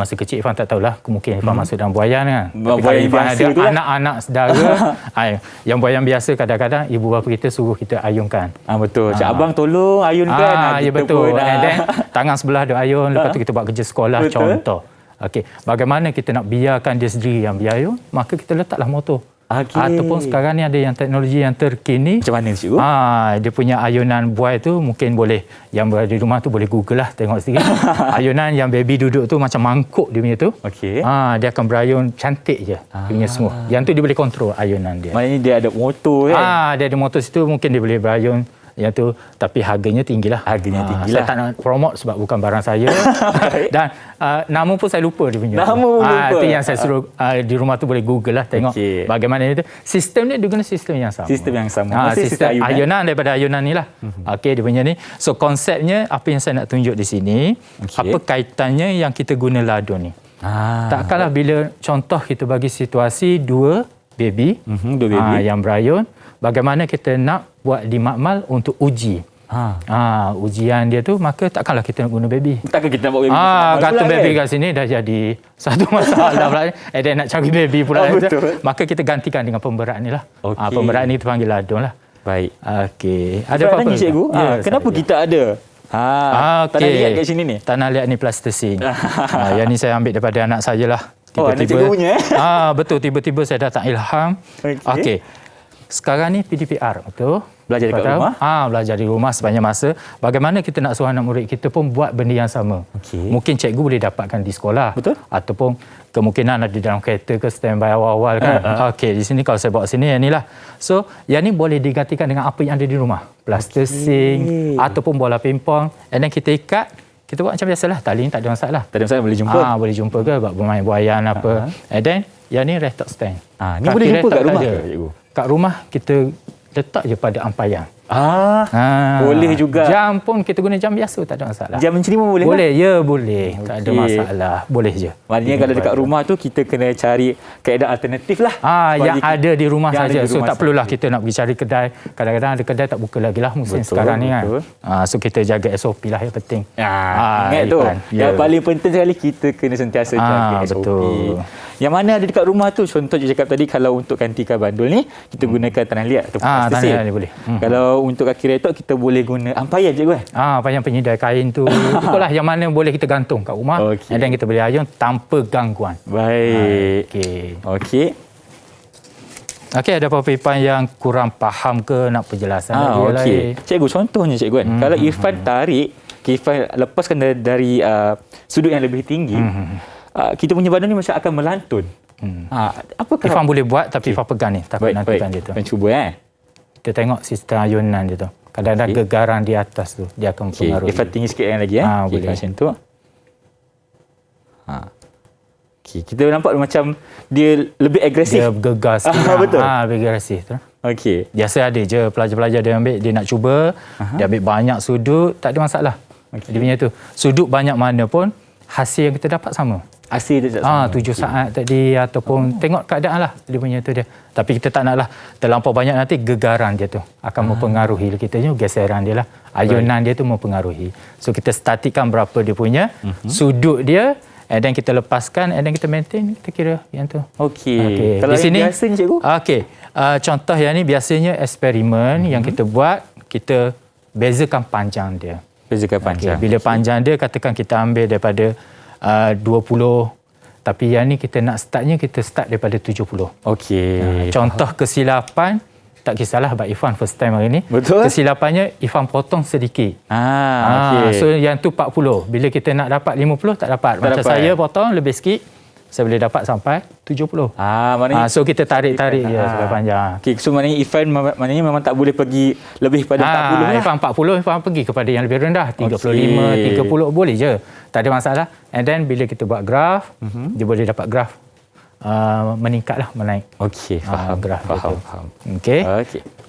masa kecil Ifan tak tahulah, mungkin Ifan masuk dalam buayan kan. Buayan Ifan ada tu anak-anak saudara, yang buayan biasa kadang-kadang ibu bapa kita suruh kita ayunkan. Betul. Cik abang tolong ayunkan. Ya betul. And then tangan sebelah dia ayun, lepas tu kita buat kerja sekolah. Betul. Contoh. Okey, bagaimana kita nak biarkan dia sendiri yang berayun? Maka kita letaklah motor. Ataupun sekarang ni ada yang teknologi yang terkini. Macam mana cikgu? Dia punya ayunan buai tu mungkin boleh, yang berada di rumah tu boleh Google lah, tengok sedikit. Ayunan yang baby duduk tu macam mangkuk dia punya tu. Dia akan berayun cantik je. Dia punya semua. Yang tu dia boleh kontrol ayunan dia. Maknanya dia ada motor kan? Dia ada motor situ, mungkin dia boleh berayun. Yang tu, tapi harganya tinggilah. Saya tak nak promote sebab bukan barang saya. Dan nama pun saya lupa dia punya. Nama pun lupa. Itu yang saya suruh di rumah tu boleh Google lah, tengok bagaimana itu. Sistem ni dia guna sistem yang sama. Sistem ayunan daripada ayunan ni lah. Okey, dia punya ni. So konsepnya apa yang saya nak tunjuk di sini, apa kaitannya yang kita guna ladun ni. Takkanlah bila contoh kita bagi situasi dua baby, yang berayun, bagaimana kita nak buat di makmal untuk uji. Ujian dia tu, maka takkanlah kita nak guna baby. Takkan kita nak buat baby. Gantung baby kat sini dah jadi satu masalah pula. Then nak cari baby pula. Maka kita gantikan dengan pemberat ni lah. Pemberat ni terpanggil ladun lah. Baik. Okey. Ada apa-apa cikgu? Kenapa kita ada? Tanah liat kat sini ni? Tanah liat ni plastisin. Yang ni saya ambil daripada anak saya lah. Anak cikgu punya betul, tiba-tiba saya datang ilham. Okey. sekarang ni PDPR, betul? Belajar dekat rumah? Belajar di rumah sepanjang masa. Bagaimana kita nak suruh anak murid kita pun buat benda yang sama. Okey. Mungkin cikgu boleh dapatkan di sekolah. Betul. Ataupun kemungkinan ada dalam kereta ke standby awal-awal kan. Okey, di sini kalau saya bawa sini, yang inilah. So, yang ni boleh digantikan dengan apa yang ada di rumah. Plastising ataupun bola pingpong. And then kita ikat, kita buat macam biasalah. Tali ni tak ada masalah. Tak ada masalah, boleh jumpa. Boleh jumpa ke buat bermain buayan apa. And then yang ni restock stand. Ni boleh jumpa kat rumah je. ke, cikgu? Kat rumah kita letak je pada ampaian. Boleh juga. Jam pun kita guna jam biasa, tak ada masalah. Jam menceri pun boleh? Boleh, boleh. Tak ada masalah. Boleh je. Maknanya kalau dekat rumah tu kita kena cari kaedah alternatif lah. Yang ada di rumah saja. So tak perlulah sahaja. kita nak pergi cari kedai. Kadang-kadang ada kedai tak buka lagi lah musim sekarang ni kan. So kita jaga SOP lah yang penting. Ingat tu. Yang paling penting sekali kita kena sentiasa jaga SOP. Betul. Yang mana ada dekat rumah tu, contoh je cakap tadi, kalau untuk kantika bandul ni kita gunakan tanah liat ataupun tanah liat boleh. Kalau untuk kaki retok kita boleh guna ampaian cikgu kan? Ampaian penyedai kain tu. Itulah yang mana boleh kita gantung kat rumah. Okey. Dan kita boleh ayun tanpa gangguan. Baik. Okey, ada apa-apa Irfan yang kurang faham ke, nak penjelasan lagi lain? Cikgu, contohnya cikgu kan, kalau Irfan tarik, Irfan lepaskan dari sudut yang lebih tinggi, kita punya badan ni macam akan melantun. Apakah Irfan boleh buat, tapi Irfan pegang ni, takut nantikan dia tu. Irfan cuba Kita tengok sistem ayunan dia tu. Kadang-kadang gegaran di atas tu, dia akan mempengaruhi. Irfan tinggi sikit yang lagi boleh. Macam tu. Kita nampak macam dia lebih agresif. Dia gegar sikit. Betul. Lebih agresif tu. Okey. Biasa ada je pelajar-pelajar dia ambil, dia nak cuba, dia ambil banyak sudut, tak ada masalah. Dia punya tu. Sudut banyak mana pun, hasil yang kita dapat sama. Hasil dia tak sama. 7 saat tadi ataupun tengok keadaan lah dia punya tu dia. Tapi kita tak naklah terlampau banyak, nanti gegaran dia tu akan mempengaruhi kita ni, geseran dia lah. Ayunan dia tu mempengaruhi. So kita statikkan berapa dia punya sudut dia, and then kita lepaskan, and then kita maintain, kita kira yang tu. Okey. Kalau di sini biasa ni cikgu? Contoh yang ni biasanya eksperimen yang kita buat, kita bezakan panjang dia. Bezakan panjang. Bila panjang dia, katakan kita ambil daripada 20, tapi yang ni kita nak startnya, kita start daripada 70. Okey. Contoh kesilapan, tak kisahlah Abang Irfan first time hari ni. Betul. Kesilapannya Irfan potong sedikit. Okey. So yang tu 40. Bila kita nak dapat 50, tak dapat. Macam saya potong lebih sikit, saya boleh dapat sampai 70. Maknanya So kita tarik-tarik je sampai panjang. Okey, so maknanya Irfan memang tak boleh pergi lebih pada 40 lah. Irfan 40, Irfan pergi kepada yang lebih rendah. 35, 30 boleh je. Tak ada masalah. And then bila kita buat graf, dia boleh dapat graf meningkatlah, menaik. Okey, faham. Graf Faham. Okey.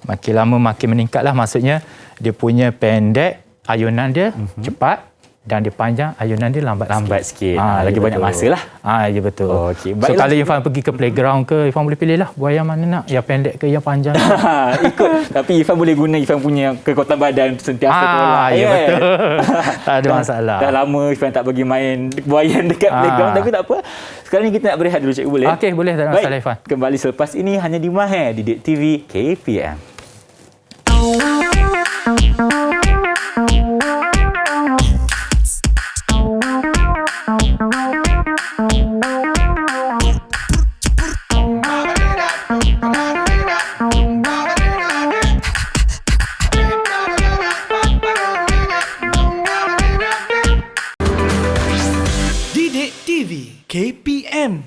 Makin lama makin meningkatlah, maksudnya dia punya pendek ayunan dia cepat, dan dia panjang ayunan dia lambat sikit. Lagi banyak masa lah. Ya betul. Okey, So baiklah. kalau Irfan pergi ke playground ke, Irfan boleh pilih lah buaya mana nak, yang pendek ke yang panjang. Ikut. Tapi Irfan boleh guna Irfan punya kekuatan badan sentiasa tolak. Ya betul. Tak ada masalah. Dah lama Irfan tak pergi main buayan dekat playground, tapi tak apa. Sekarang ni kita nak berehat dulu, cikgu, boleh? Okey, boleh, tak ada masalah Irfan. Kembali selepas ini hanya di Mahir Didik TV KPM. Didik TV KPM.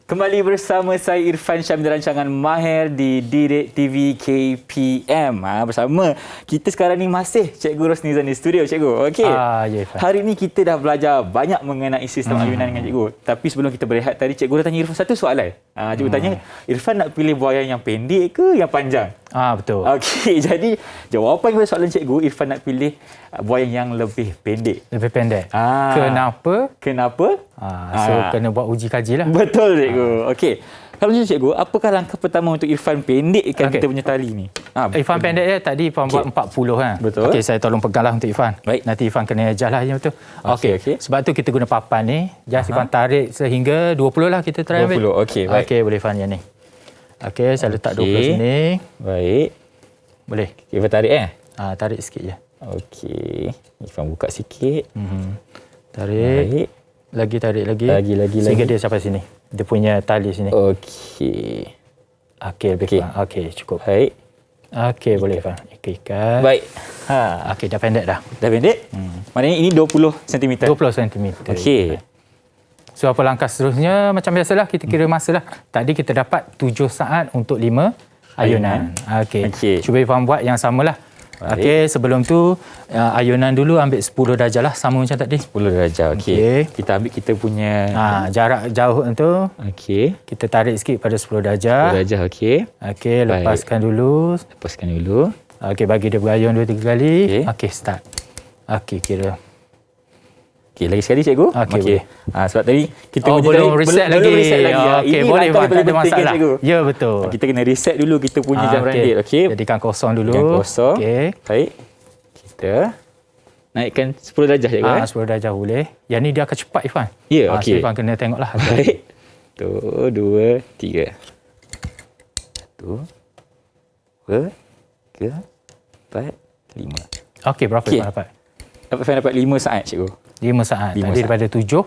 Kembali bersama saya Irfan Syamil, rancangan Mahir di Didik TV KPM. Bersama kita sekarang ni masih Cikgu Rosnizan di studio, Cikgu. Okey. Ya, Irfan. Hari ni kita dah belajar banyak mengenai sistem ayunan dengan Cikgu. Tapi sebelum kita berehat tadi, Cikgu dah tanya Irfan satu soalan. Cikgu tanya, Irfan nak pilih buayan yang pendek ke yang panjang? Betul. Okey, jadi jawapan kepada soalan Cikgu, Irfan nak pilih buayan yang lebih pendek. Lebih pendek. Kenapa? So kena buat uji kaji lah. Betul, Cikgu. Okey. Kalau macam Cikgu, apakah langkah pertama untuk Irfan pendekkan kita punya tali ni? Irfan pendek dia tadi Irfan buat 40 kan. Betul. Okey, saya tolong peganglah untuk Irfan. Baik. Nanti Irfan kena adjust lah yang betul. Okey. Sebab tu kita guna papan ni. Just Irfan tarik sehingga 20 lah kita try ambil. 20. Okey, baik. Okey, boleh Irfan yang ni. Okey, saya letak 20 sini. Baik. Boleh. Irfan tarik Tarik sikit je. Okey. Irfan buka sikit. Tarik. Baik. Lagi tarik lagi. Lagi. Sehingga dia sampai sini. Dia punya tali sini. Okey. Okey, lebih Okey. kurang. Okey, cukup. Baik. Okey, boleh Irfan. Ikat. Baik. Okey, dah pendek dah. Dah pendek? Maknanya ini 20 cm. 20 cm. Okey. So, apa langkah seterusnya? Macam biasalah, kita kira masa lah. Tadi kita dapat 7 saat untuk 5 ayunan. Okey. Okey. Cuba Irfan buat yang samalah. Okey, sebelum tu ayunan dulu ambil 10 darjah lah, sama macam tadi. 10 darjah. Okey. Okey. Kita ambil kita punya Jarak jauh tu okey. kita tarik sikit pada 10 darjah. 10 darjah okey. Okey, lepaskan dulu. Lepaskan dulu. Okey, bagi dia berayun 2-3 kali. Okey. Okey, start. Okey, kira. Okey, lagi sekali cikgu. Okey, boleh. Sebab tadi kita Oh, punya belum tadi- reset lagi. Belum reset lagi. Okey, Ini boleh langkah Wan, yang tak paling ada penting, masalah. cikgu. Ya, betul. Kita kena reset dulu kita punya jam Okey. randit. Okey. Jadikan kosong dulu. Jadikan kosong. Okey. Baik. Kita naikkan 10 darjah cikgu. 10 darjah boleh. Yang ni dia akan cepat Irfan. Ya, So okey. Irfan kena tengoklah. Baik. 1, 2, 3. 1, 2, 3, 4, 5. Okey, berapa Okey. Irfan dapat? Dapat 5 saat cikgu. 5 saat. 5 Tadi saat. daripada 7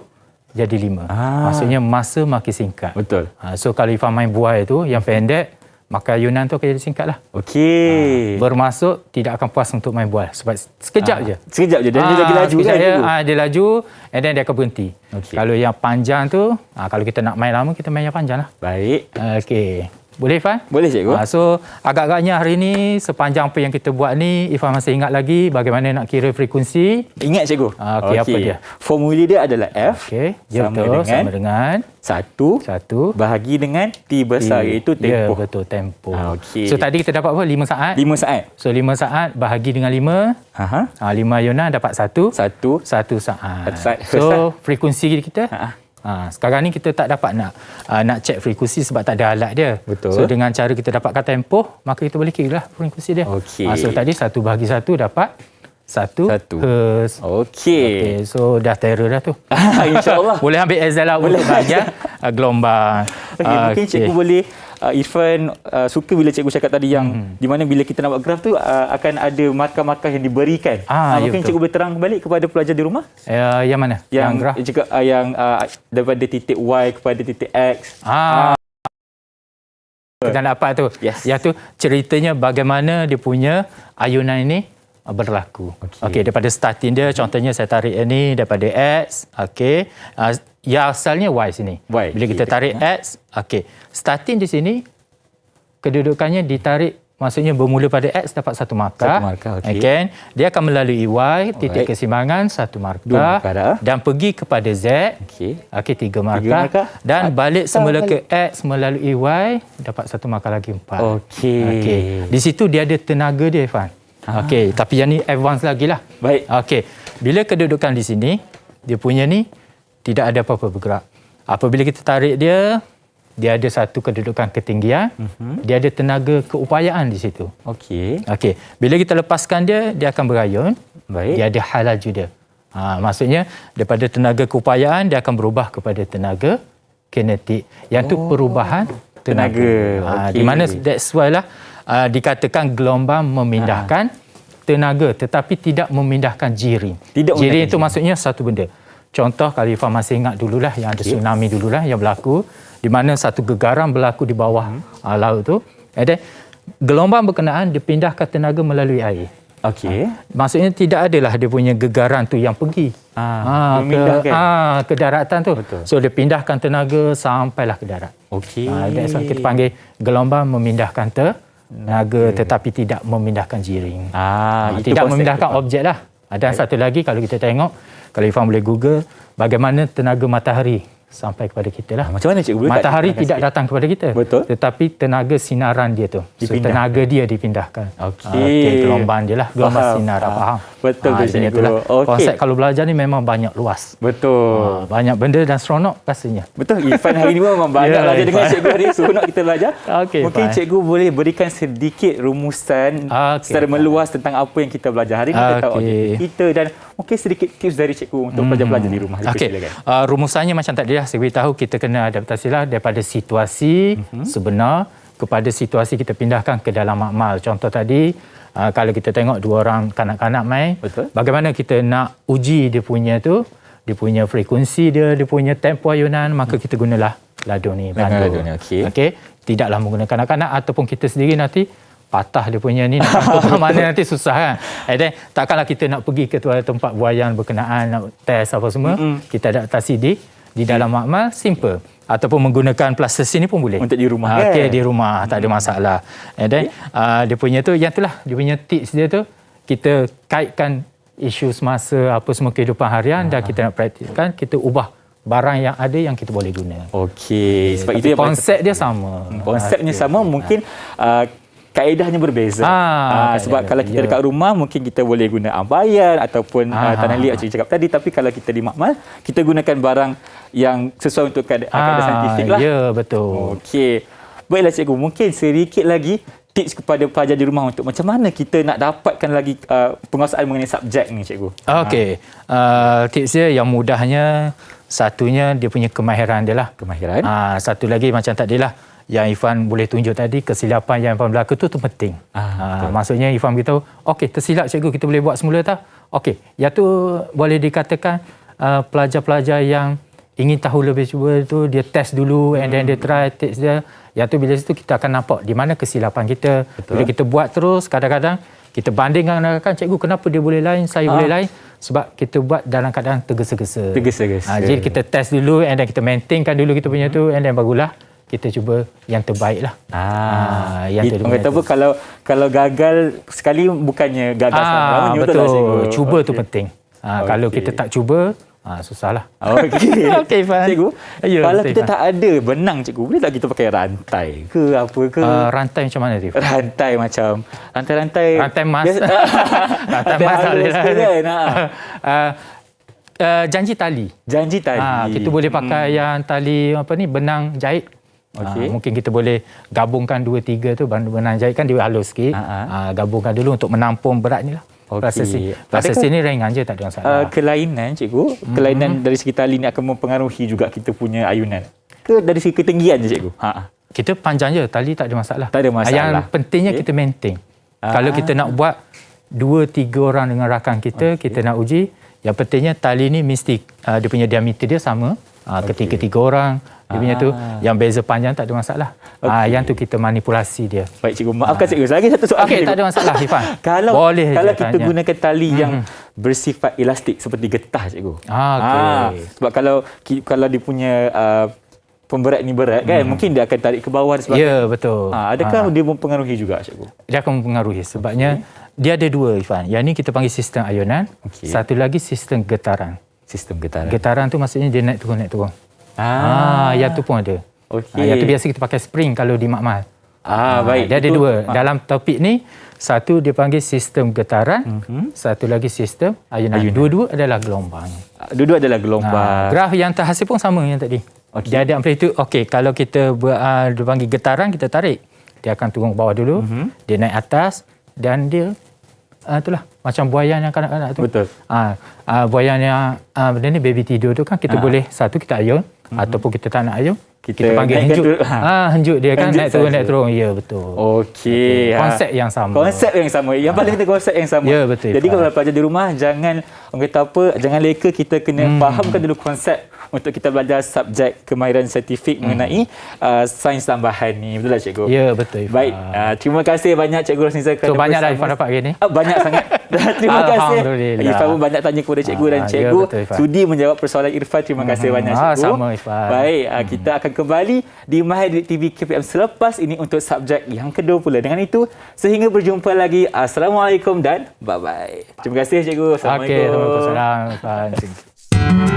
jadi 5. Maksudnya masa makin singkat. Betul. So kalau Irfan main buai tu yang pendek, maka ayunan tu akan jadi singkat lah. Okey. Bermaksud tidak akan puas untuk main buai sebab sekejap je. Sekejap je. Dan dia lagi laju sekejap kan? je, cikgu? dia laju and then dia akan berhenti. Okey. Kalau yang panjang tu, kalau kita nak main lama, kita main yang panjang lah. Baik. Okey. Boleh Irfan? Boleh cikgu. So agak-agaknya hari ni sepanjang apa yang kita buat ni, Irfan masih ingat lagi bagaimana nak kira frekuensi. Ingat cikgu. Okey, apa dia? Formula dia adalah F Okey, ya sama betul. dengan Sama dengan 1 1 bahagi dengan T besar iaitu Ya, tempoh. betul, tempoh. Okey. So tadi kita dapat apa? 5 saat. 5 saat. So 5 saat bahagi dengan 5. Ha. 5 ayunan dapat 1 1 saat. Satu saat. So frekuensi kita Ha. sekarang ni kita tak dapat nak cek frekuensi sebab tak ada alat dia. Betul. So dengan cara kita dapatkan tempoh, maka kita boleh kira lah frekuensi dia. Okey. So tadi 1 bahagi 1 dapat 1 Satu. Hertz. Okey. So dah terror dah tu. InsyaAllah. Boleh ambil Excel lah untuk bahagian gelombang. Mungkin cikgu boleh Irfan suka bila cikgu cakap tadi yang di mana bila kita nak buat graf tu akan ada markah-markah yang diberikan. Ya Mungkin betul. cikgu boleh terang kembali kepada pelajar di rumah Yang mana? yang graf? juga yang daripada titik Y kepada titik X. Kita dapat tu. Yes. Yang tu ceritanya bagaimana dia punya ayunan ini berlaku. Okey, daripada starting dia, contohnya saya tarik ini daripada X. Okey. Ya asalnya Y sini. Y. Bila kita tarik X, okey. Starting di sini, kedudukannya ditarik, maksudnya bermula pada X dapat 1 markah. 1 markah, okey. Okay. Dia akan melalui Y, titik Alright. keseimbangan 1 markah. 2 markah dah. Dan pergi kepada Z. Okey. Okey, 3 markah. markah. Dan balik semula ke X melalui Y, dapat 1 markah lagi 4. Okey. Di situ dia ada tenaga dia, Irfan. Okey, tapi yang ni advance lagi lah. Baik. Okey, bila kedudukan di sini, dia punya ni tidak ada apa-apa bergerak. Apabila kita tarik dia, dia ada satu kedudukan ketinggian, dia ada tenaga keupayaan di situ. Okey. Okey, bila kita lepaskan dia, dia akan berayun. Baik. Dia ada hal laju dia. Maksudnya daripada tenaga keupayaan dia akan berubah kepada tenaga kinetik. Yang tu perubahan tenaga. Okey. Di mana that's why lah dikatakan gelombang memindahkan tenaga tetapi tidak memindahkan jiring. Tidak Jiring memindahkan itu maksudnya satu benda. Contoh kalau Irfan masih ingat dululah yang ada tsunami dululah yang berlaku di mana satu gegaran berlaku di bawah laut tu. And then gelombang berkenaan dipindahkan tenaga melalui air. Okey. Maksudnya tidak adalah dia punya gegaran tu yang pergi memindahkan. ke daratan tu. Betul. So dia pindahkan tenaga sampailah ke darat. Okey. That's why kita panggil gelombang memindahkan tenaga tetapi tidak memindahkan jiring. Itu Tidak konsep memindahkan dia. objek lah. Dan satu lagi kalau kita tengok, kalau Irfan boleh Google, bagaimana tenaga matahari sampai kepada kita lah. Macam mana cikgu boleh Matahari terangkan tidak sikit? datang kepada kita. Betul. Tetapi tenaga sinaran dia tu. So, Dipindahkan. tenaga dia dipindahkan. Okey. Gelombang dia lah. Gelombang Faham, sinaran. Faham? Betul tu, macam cikgu. itulah. Okey. Konsep kalau belajar ni memang banyak luas. Betul. Banyak benda dan seronok pastinya. Betul, Irfan hari ni memang banyak Ya, belajar dengan Irfan. cikgu hari ni. Seronok kita belajar. Okey, Mungkin Irfan. cikgu boleh berikan sedikit rumusan Okey, secara Irfan. meluas tentang apa yang kita belajar hari ni tentang Okey. objektif kita dan mungkin sedikit tips dari cikgu untuk pelajar-pelajar di rumah. Okey. Silakan. Rumusannya macam tadi lah saya beritahu kita kena adaptasi lah daripada situasi sebenar kepada situasi kita pindahkan ke dalam makmal. Contoh tadi kalau kita tengok dua orang kanak-kanak main, Betul. bagaimana kita nak uji dia punya frekuensi dia punya tempoh ayunan, maka kita gunalah ladung ni. Ladung ni, okey. Okey. Tidaklah menggunakan kanak-kanak ataupun kita sendiri nanti patah dia punya ni nak jatuh ke mana nanti susah kan. Dan takkanlah kita nak pergi ke tempat buaian berkenaan nak test apa semua. Kita adaptasi di dalam makmal simple. Ataupun menggunakan plastik ni pun boleh. Untuk di rumah kan? Okey, di rumah tak ada masalah. Dan dia punya tu yang itulah dia punya tips dia tu kita kaitkan isu semasa apa semua kehidupan harian dan kita nak praktikkan, kita ubah barang yang ada yang kita boleh guna. Okey, sebab itu konsep dia sama. Konsepnya sama, mungkin kaedahnya berbeza. Sebab kalau kita dekat rumah mungkin kita boleh guna ambayan ataupun tanah liat macam cakap tadi, tapi kalau kita di makmal kita gunakan barang yang sesuai untuk kaedah saintifik lah. Ya, betul. Okey. Baiklah cikgu, mungkin sedikit lagi tips kepada pelajar di rumah untuk macam mana kita nak dapatkan lagi penguasaan mengenai subjek ni cikgu. Okey. Tips dia yang mudahnya, satunya dia punya kemahiran dia lah. Kemahiran. Satu lagi macam tadi lah yang Irfan boleh tunjuk tadi, kesilapan yang Irfan berlaku tu penting. Maksudnya Irfan beritahu, okey tersilap cikgu, kita boleh buat semula tak? Okey, yang tu boleh dikatakan pelajar-pelajar yang ingin tahu lebih cuba tu dia test dulu and then dia try tips dia. Yang tu bila situ kita akan nampak di mana kesilapan kita. Betul. Bila kita buat terus, kadang-kadang kita bandingkan, cikgu kenapa dia boleh lain, saya boleh lain. Sebab kita buat dalam keadaan tergesa-gesa. Jadi kita test dulu and then kita maintainkan dulu kita punya tu and then barulah kita cuba yang terbaik lah. Yang orang kata apa, kalau gagal sekali bukannya gagal selamanya. Betul. Cuba tu penting. Kalau kita tak cuba, susahlah. Okey. Okey, Fan. Cikgu, kalau kita tak ada benang cikgu, boleh tak kita pakai rantai ke apa ke? Rantai macam mana tu? Rantai macam rantai emas. Rantai emas boleh lah. Janji tali. Kita boleh pakai yang tali benang jahit. Mungkin kita boleh gabungkan 2-3 tu benang jahit kan dia halus sikit. Gabungkan dulu untuk menampung berat ni lah. Proses ini ringan je, tak ada masalah. Kelainan cikgu, kelainan dari segi tali ni akan mempengaruhi juga kita punya ayunan ke dari segi ketinggian je cikgu? Kita panjang je, tali tak ada masalah. Tak ada masalah. Yang pentingnya kita maintain. Kalau kita nak buat 2-3 orang dengan rakan kita, kita nak uji, yang pentingnya tali ni mesti dia punya diameter dia sama. Ketiga-tiga orang dia punya tu, yang beza panjang tak ada masalah. Yang tu kita manipulasi dia. Baik cikgu, maafkan cikgu, lagi satu soalan. Okey, tak ada masalah Ifan. Kalau kita tanya. gunakan tali yang bersifat elastik seperti getah cikgu. Sebab kalau dia punya pemberat ni berat kan, mungkin dia akan tarik ke bawah dan sebagainya. Ya, betul. Adakah dia mempengaruhi juga cikgu? Dia akan mempengaruhi sebabnya dia ada dua Ifan. Yang ni kita panggil sistem ayunan, satu lagi sistem getaran. Getaran tu maksudnya dia naik turun. Yang tu pun ada. Yang tu biasa kita pakai spring kalau di makmal. Baik. Dia ada dua. Dalam topik ni, satu dia panggil sistem getaran, satu lagi sistem ayunan. Dua-dua adalah gelombang. Graf yang terhasil pun sama yang tadi. Dia ada amplitude. Kalau kita dia panggil getaran, kita tarik. Dia akan turun ke bawah dulu, dia naik atas dan dia itulah macam buaian yang kanak-kanak tu. Betul. Buaian yang benda ni baby tidur tu kan kita boleh satu kita ayun ataupun kita tak nak ayun kita panggil henjuk. Henjuk dia kan naik turun. Ya, betul. Okey. Konsep yang sama. Yang paling kita konsep yang sama. Ya, betul. Jadi kalau pelajar di rumah jangan jangan leka, kita kena fahamkan dulu konsep untuk kita belajar subjek kemahiran saintifik mengenai sains tambahan ni. Betul tak cikgu? Ya, betul. Baik. Terima kasih banyak Cikgu Rosniza kerana banyak dah Ifan dapat hari ni. Banyak sangat. Terima kasih. Irfan pun banyak tanya kepada cikgu dan cikgu sudi menjawab persoalan Irfan. Terima kasih banyak cikgu. Sama Ifan. Baik, kita akan kembali di Mahir Didik TV KPM selepas ini untuk subjek yang kedua pula. Dengan itu, sehingga berjumpa lagi. Assalamualaikum dan bye-bye. Terima kasih cikgu. Assalamualaikum. Okey, Waalaikumsalam.